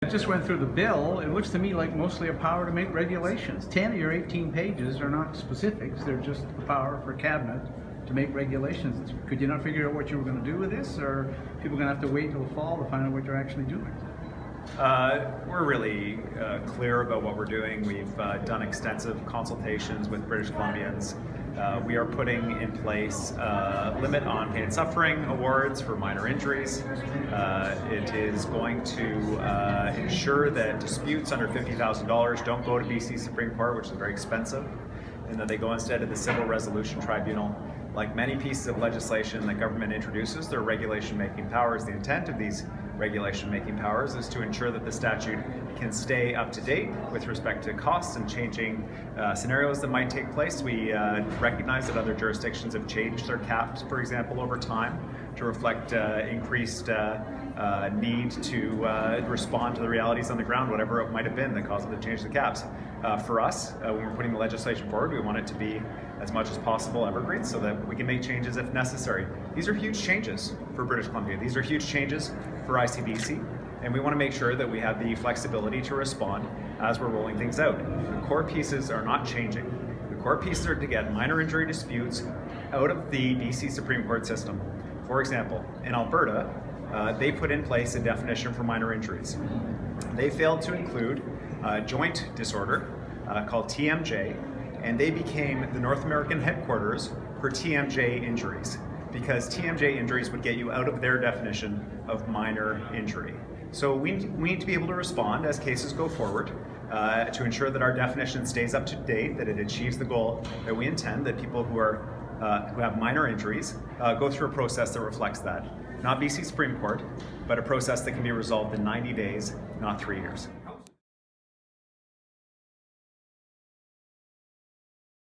I just went through the bill. It looks to me like mostly a power to make regulations. 10 of your 18 pages are not specifics. They're just the power for cabinet to make regulations. Could you not figure out what you were going to do with this, or people are going to have to wait till the fall to find out what you're actually doing? We're really clear about what we're doing. We've done extensive consultations with British Columbians. We are putting in place a limit on pain and suffering awards for minor injuries. It is going to ensure that disputes under $50,000 don't go to BC Supreme Court, which is very expensive, and that they go instead to the Civil Resolution Tribunal. Like many pieces of legislation that government introduces, their regulation-making powers. The intent of these regulation-making powers is to ensure that the statute can stay up to date with respect to costs and changing scenarios that might take place. We recognize that other jurisdictions have changed their caps, for example, over time to reflect increased need to respond to the realities on the ground, whatever it might have been that caused them to change the caps. For us, when we're putting the legislation forward, we want it to be as much as possible evergreen so that we can make changes if necessary. These are huge changes for British Columbia. These are huge changes for ICBC, and we want to make sure that we have the flexibility to respond as we're rolling things out. The core pieces are not changing. The core pieces are to get minor injury disputes out of the BC Supreme Court system. For example, in Alberta, they put in place a definition for minor injuries. They failed to include a joint disorder called TMJ, and they became the North American headquarters for TMJ injuries, because TMJ injuries would get you out of their definition of minor injury. So we need to be able to respond as cases go forward to ensure that our definition stays up to date, that it achieves the goal that we intend, that people who have minor injuries go through a process that reflects that. Not BC Supreme Court, but a process that can be resolved in 90 days, not 3 years.